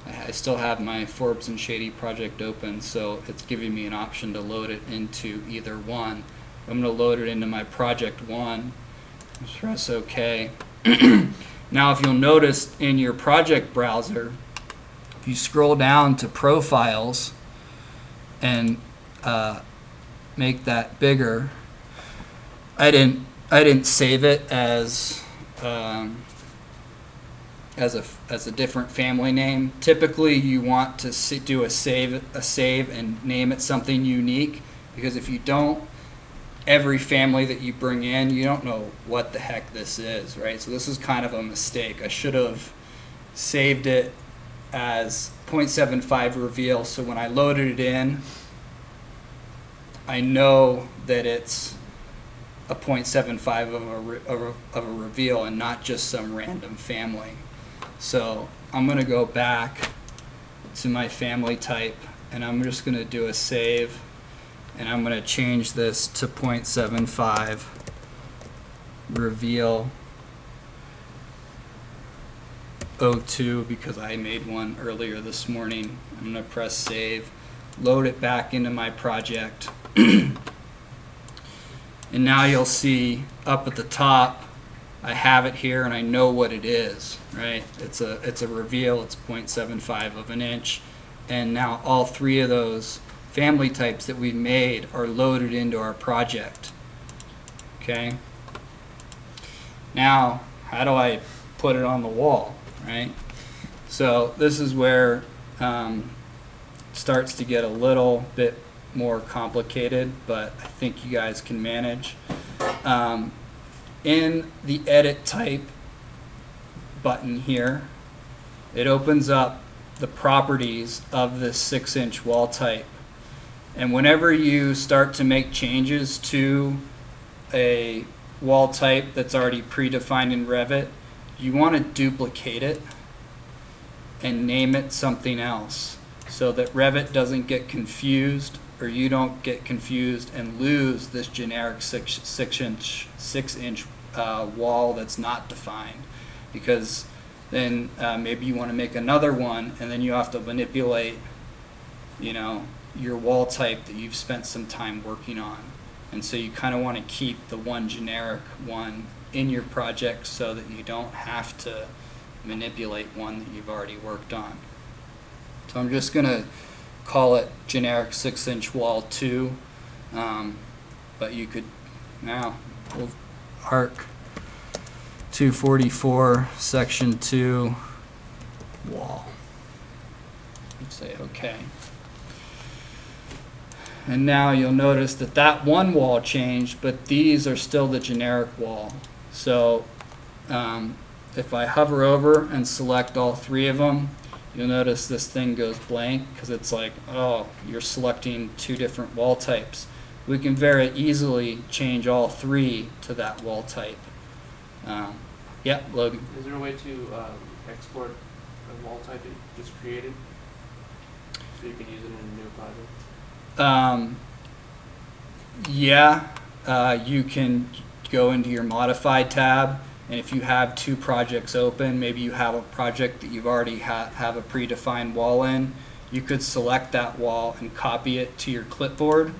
I still have my Forbes and Shady project open, so it's giving me an option to load it into either one. I'm going to load it into my project 1. Just press OK. Now, if you'll notice in your project browser, if you scroll down to profiles and make that bigger, I didn't save it as a different family name. Typically, you want to do a save and name it something unique, because if you don't, every family that you bring in, you don't know what the heck this is, right? So this is kind of a mistake. I should have saved it as 0.75 reveal, so when I loaded it in, I know that it's a 0.75 of a reveal and not just some random family. So I'm going to go back to my family type, and I'm just going to do a save, and I'm going to change this to 0.75 reveal 02 because I made one earlier this morning. I'm going to press save, load it back into my project, and now you'll see up at the top I have it here and I know what it is, right? It's a reveal, it's 0.75 of an inch, and now all 3 of those family types that we made are loaded into our project. Okay? Now, how do I put it on the wall, right? So this is where it starts to get a little bit more complicated, but I think you guys can manage. In the edit type button here, it opens up the properties of this 6-inch wall type. And whenever you start to make changes to a wall type that's already predefined in Revit, you want to duplicate it and name it something else so that Revit doesn't get confused, or you don't get confused and lose this generic 6-inch wall that's not defined. Because then maybe you want to make another one, and then you have to manipulate, you know, your wall type that you've spent some time working on. And so you kind of want to keep the one generic one in your project so that you don't have to manipulate one that you've already worked on. So I'm just going to call it generic 6-inch wall 2, but you could now Arch244 section 2 wall. Say OK. And now you'll notice that that one wall changed, but these are still the generic wall. So If I hover over and select all three of them, you'll notice this thing goes blank because it's like, oh, you're selecting two different wall types. We can very easily change all three to that wall type. Yeah, Logan. Is there a way to export a wall type that you just created so you can use it in a new project? Yeah, you can go into your modified tab, and if you have two projects open, maybe you have a project that you've already have a predefined wall in, you could select that wall and copy it to your clipboard,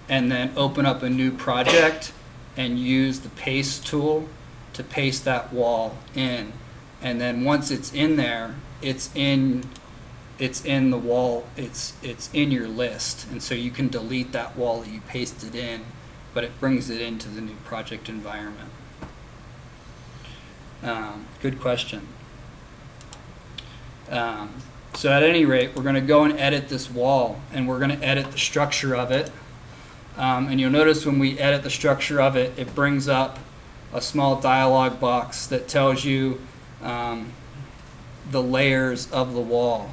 and then open up a new project and use the paste tool to paste that wall in. And then once it's in there, it's in the wall, it's in your list, and so you can delete that wall that you pasted in, but it brings it into the new project environment. Good question. So at any rate, we're going to go and edit this wall, and we're going to edit the structure of it. And you'll notice when we edit the structure of it, it brings up a small dialog box that tells you the layers of the wall.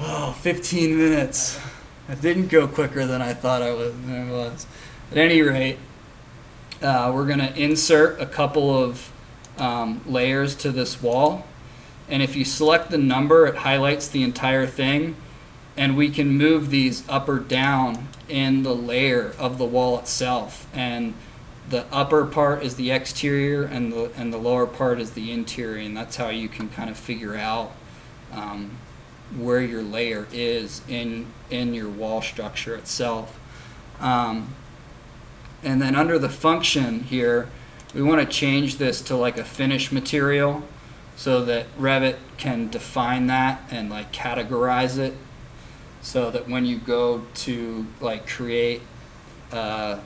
Oh, 15 minutes. It didn't go quicker than I thought it was. At any rate, we're going to insert a couple of layers to this wall. And if you select the number, it highlights the entire thing. And we can move these up or down in the layer of the wall itself. And the upper part is the exterior, and the lower part is the interior. And that's how you can kind of figure out where your layer is in your wall structure itself. And then under the function here, we want to change this to like a finish material so that Revit can define that and like categorize it, so that when you go to like create your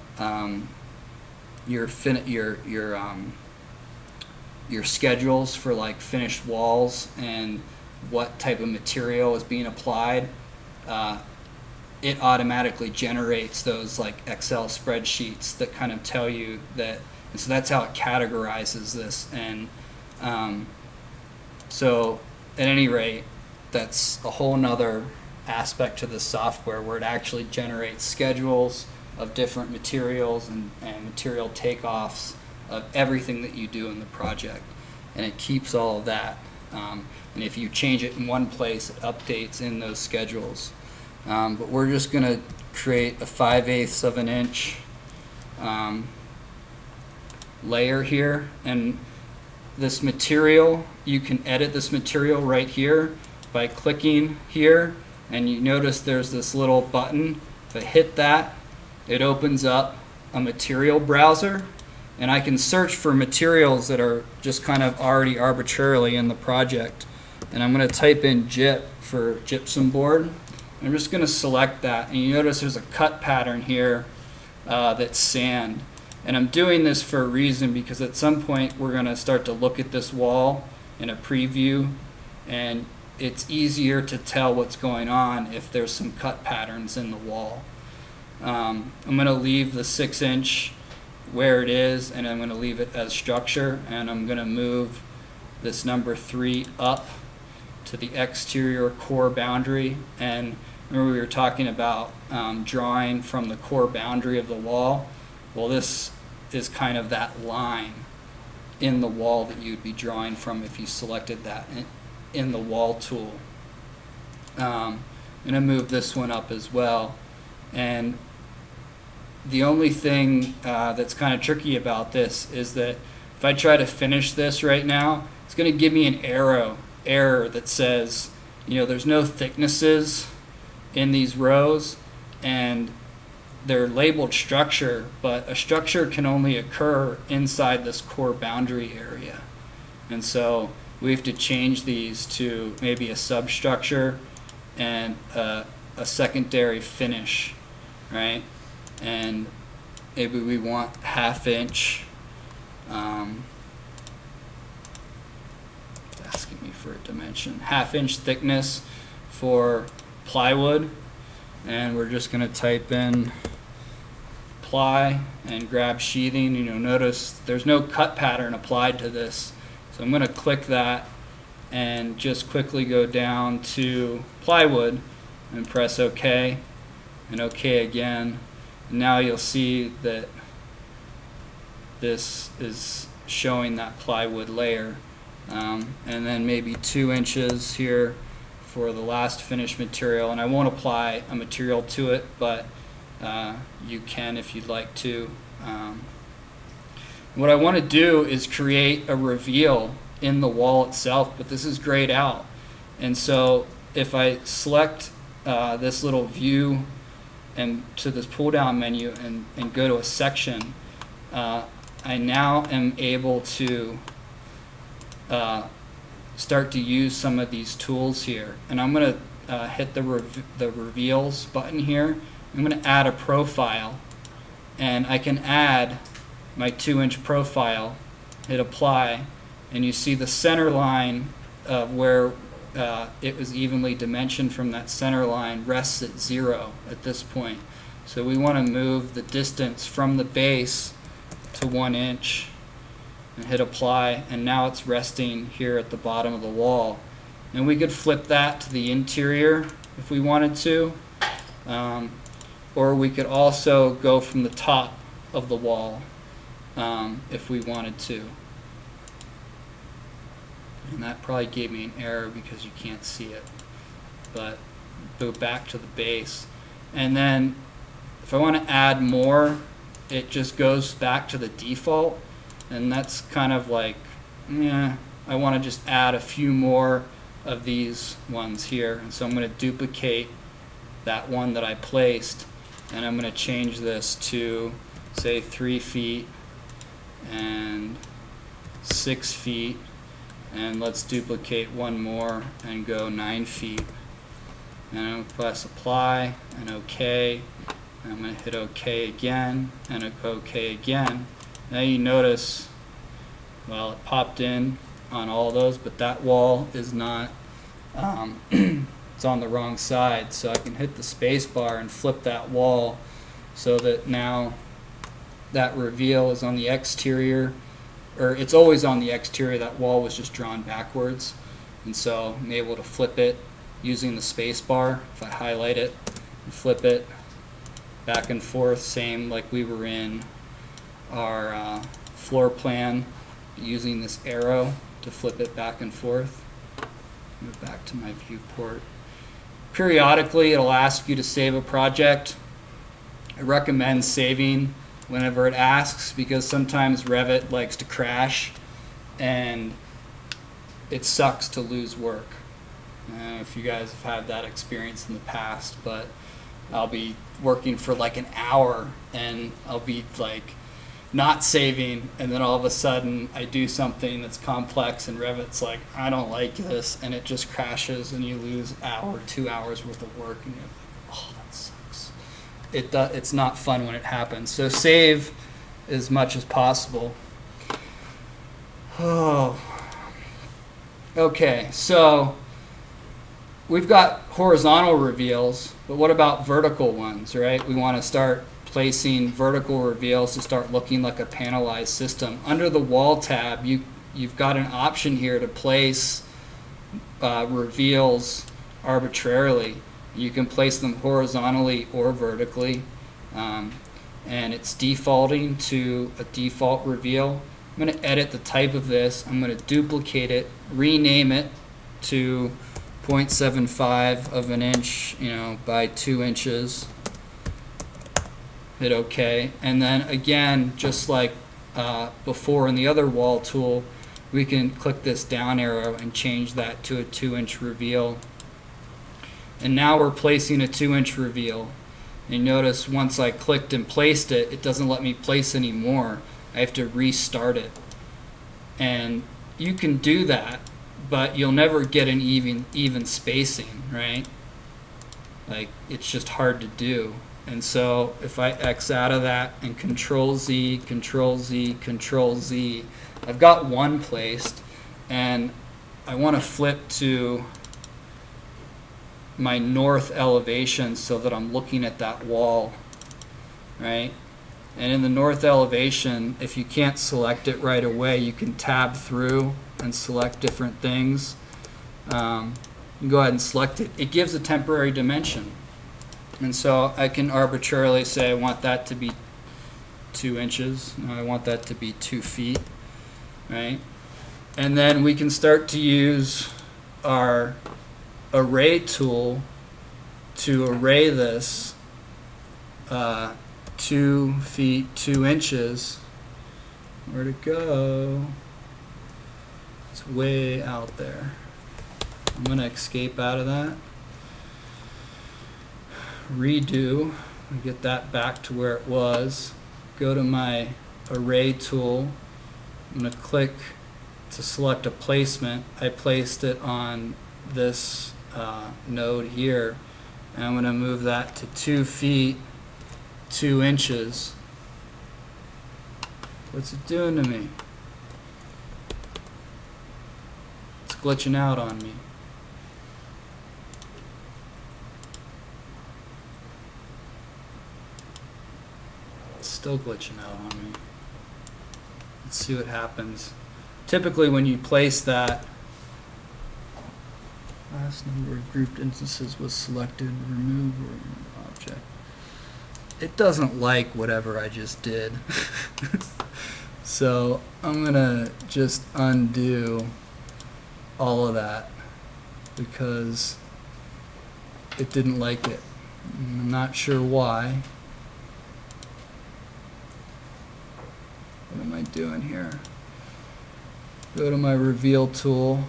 schedules for like finished walls and what type of material is being applied, it automatically generates those like Excel spreadsheets that kind of tell you that, and so that's how it categorizes this. And so at any rate, that's a whole nother aspect to the software where it actually generates schedules of different materials and material takeoffs of everything that you do in the project, and it keeps all of that. And if you change it in one place, it updates in those schedules. But we're just going to create a 5/8 of an inch layer here, and this material, you can edit this material right here by clicking here, and you notice there's this little button. If I hit that, it opens up a material browser, and I can search for materials that are just kind of already arbitrarily in the project. And I'm going to type in gyp for gypsum board. I'm just going to select that, and you notice there's a cut pattern here that's sand. And I'm doing this for a reason, because at some point we're going to start to look at this wall in a preview, and it's easier to tell what's going on if there's some cut patterns in the wall. I'm going to leave the 6-inch where it is, and I'm going to leave it as structure, and I'm going to move this number 3 up to the exterior core boundary. And remember, we were talking about drawing from the core boundary of the wall. Well, this is kind of that line in the wall that you'd be drawing from if you selected that in the wall tool. I'm going to move this one up as well. And the only thing that's kind of tricky about this is that if I try to finish this right now, it's going to give me an error that says, you know, there's no thicknesses in these rows, and they're labeled structure, but a structure can only occur inside this core boundary area. And so we have to change these to maybe a substructure and a secondary finish, right? And maybe we want 1/2 inch. It's asking me for a dimension. 1/2 inch thickness for plywood, and we're just going to type in apply and grab sheathing. You know, notice there's no cut pattern applied to this, so I'm going to click that and just quickly go down to plywood and press OK and OK again. And now you'll see that this is showing that plywood layer, and then maybe 2 inches here for the last finished material. And I won't apply a material to it, but you can if you'd like to. What I want to do is create a reveal in the wall itself, but this is grayed out. And so if I select this little view and to this pull down menu and go to a section, I now am able to start to use some of these tools here. And I'm going to hit the reveals button here. I'm going to add a profile, and I can add my 2-inch profile, hit apply, and you see the center line of where it was evenly dimensioned from that center line rests at 0 at this point. So we want to move the distance from the base to 1 inch and hit apply, and now it's resting here at the bottom of the wall. And we could flip that to the interior if we wanted to, or we could also go from the top of the wall if we wanted to. And that probably gave me an error because you can't see it. But go back to the base. And then if I want to add more, it just goes back to the default. And that's kind of like, yeah, I want to just add a few more of these ones here. And so I'm going to duplicate that one that I placed, and I'm going to change this to, say, 3 feet and 6 feet. And let's duplicate one more and go 9 feet. And I'm going to press apply and OK. And I'm going to hit OK again and OK again. Now you notice, well, it popped in on all those, but that wall is not, it's on the wrong side. So I can hit the space bar and flip that wall so that now that reveal is on the exterior, or it's always on the exterior. That wall was just drawn backwards, and so I'm able to flip it using the space bar. If I highlight it and flip it back and forth, same like we were in our floor plan, using this arrow to flip it back and forth. Move back to my viewport. Periodically it'll ask you to save a project. I recommend saving whenever it asks, because sometimes Revit likes to crash and it sucks to lose work. I don't know if you guys have had that experience in the past, but I'll be working for like an hour and I'll be like not saving, and then all of a sudden I do something that's complex and Revit's like, I don't like this, and it just crashes and you lose an hour, 2 hours worth of work, and you're like, oh, that sucks. It's not fun when it happens. So save as much as possible. Oh. Okay, so we've got horizontal reveals, but what about vertical ones, right? We want to start placing vertical reveals to start looking like a panelized system. Under the wall tab, you've got an option here to place reveals arbitrarily. You can place them horizontally or vertically, and it's defaulting to a default reveal. I'm going to edit the type of this. I'm going to duplicate it, rename it to 0.75 of an inch, by 2 inches. Hit OK, and then again, just like before in the other wall tool, we can click this down arrow and change that to a 2-inch reveal. And now we're placing a 2-inch reveal. And notice once I clicked and placed it, it doesn't let me place anymore. I have to restart it. And you can do that, but you'll never get an even spacing, right? Like, it's just hard to do. And so if I X out of that and Control Z, Control Z, Control Z, I've got one placed, and I want to flip to my north elevation so that I'm looking at that wall, right? And in the north elevation, if you can't select it right away, you can tab through and select different things. You can go ahead and select it. It gives a temporary dimension. And so I can arbitrarily say I want that to be 2 inches. No, I want that to be 2 feet, right? And then we can start to use our array tool to array this 2 feet 2 inches. Where'd it go? It's way out there. I'm going to escape out of that. Redo. Get that back to where it was. Go to my array tool. I'm going to click to select a placement. I placed it on this node here. And I'm going to move that to 2 feet 2 inches. What's it doing to me? It's glitching out on me. It's still glitching out on me. Let's see what happens. Typically when you place that, last number of grouped instances was selected, remove or object. It doesn't like whatever I just did. So I'm gonna just undo all of that because it didn't like it. I'm not sure why. What am I doing here? Go to my reveal tool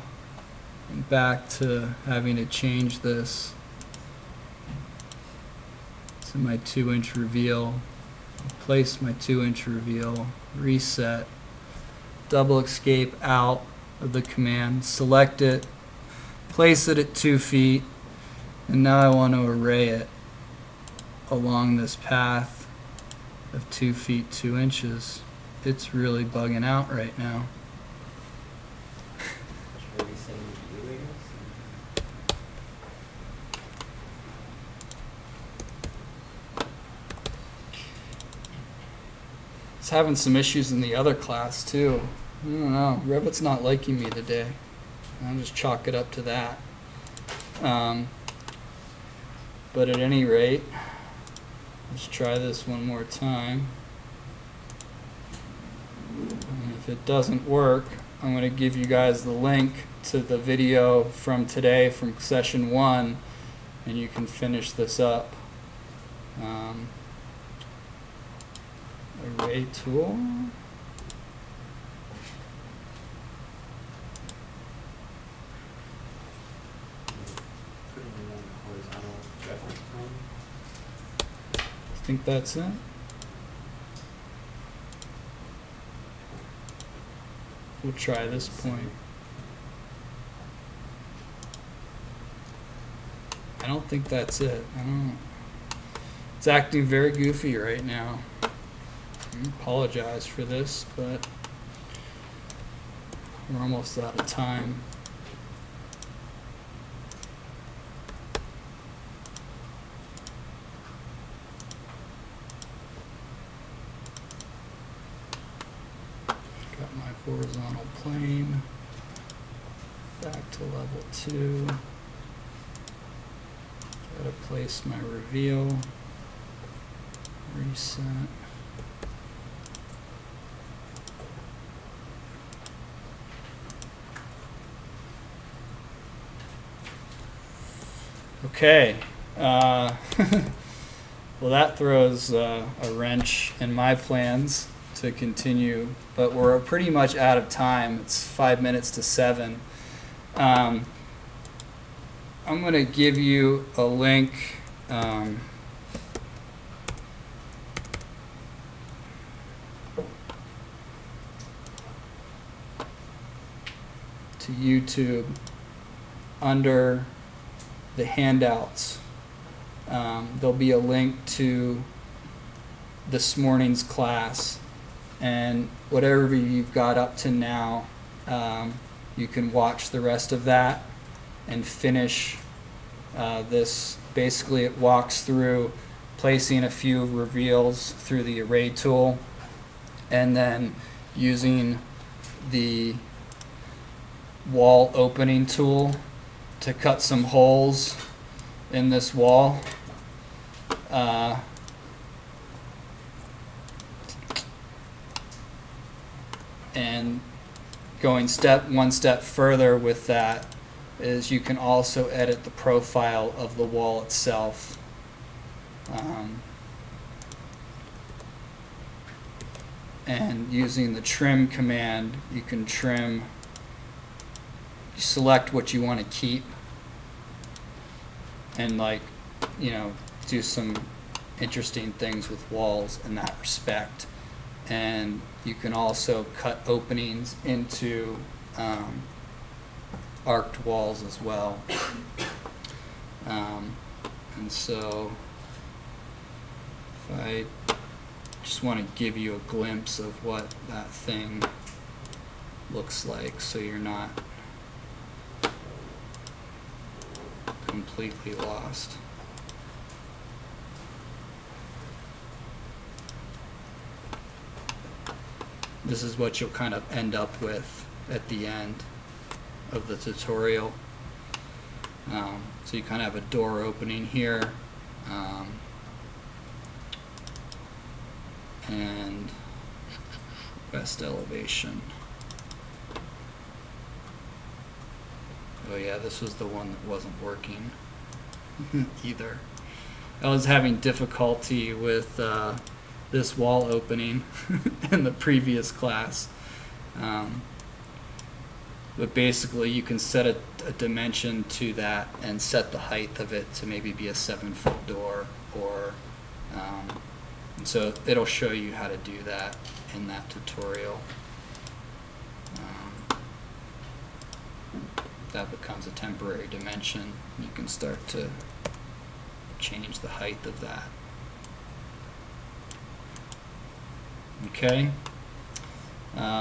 and back to having to change this to my 2-inch reveal. Place my 2-inch reveal, reset, double escape out of the command, select it, place it at 2 feet, and now I want to array it along this path of 2 feet 2 inches. It's really bugging out right now. It's having some issues in the other class too. I don't know. Revit's not liking me today. I'll just chalk it up to that. But at any rate, let's try this one more time. And if it doesn't work, I'm going to give you guys the link to the video from today from session 1, and you can finish this up. Array tool. I think that's it. We'll try this point. I don't think that's it. I don't know. It's acting very goofy right now. I apologize for this, but we're almost out of time. Got my horizontal plane. Back to level 2. Gotta place my reveal. Reset. Okay. Well, that throws a wrench in my plans to continue, but we're pretty much out of time. It's 5 minutes to 7. I'm going to give you a link to YouTube under the handouts. There'll be a link to this morning's class, and whatever you've got up to now, you can watch the rest of that and finish This basically it walks through placing a few reveals through the array tool, and then using the wall opening tool to cut some holes in this wall. And going one step further with that is you can also edit the profile of the wall itself. And using the trim command, you can trim, you select what you want to keep, and do some interesting things with walls in that respect. And you can also cut openings into arced walls as well. And so if I just want to give you a glimpse of what that thing looks like so you're not completely lost. This is what you'll kind of end up with at the end of the tutorial. So you kind of have a door opening here, and west elevation. Oh yeah, this was the one that wasn't working either. I was having difficulty with this wall opening in the previous class. But basically you can set a dimension to that and set the height of it to maybe be a 7-foot door, or and so it'll show you how to do that in that tutorial. That becomes a temporary dimension. You can start to change the height of that. Okay.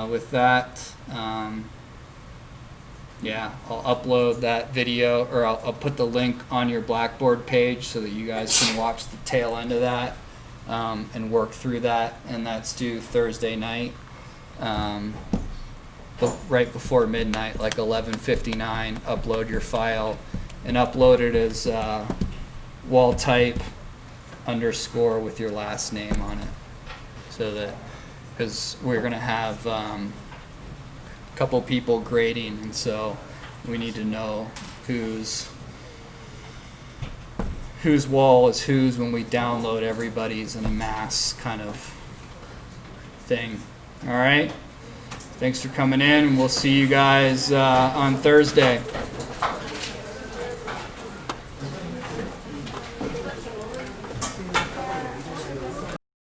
With that, yeah, I'll upload that video, or I'll put the link on your Blackboard page so that you guys can watch the tail end of that and work through that. And that's due Thursday night, right before midnight, like 11:59. Upload your file and upload it as wall type _ with your last name on it, so that, because we're going to have a couple people grading, and so we need to know whose wall is whose when we download everybody's in a mass kind of thing. All right, thanks for coming in, and we'll see you guys on Thursday.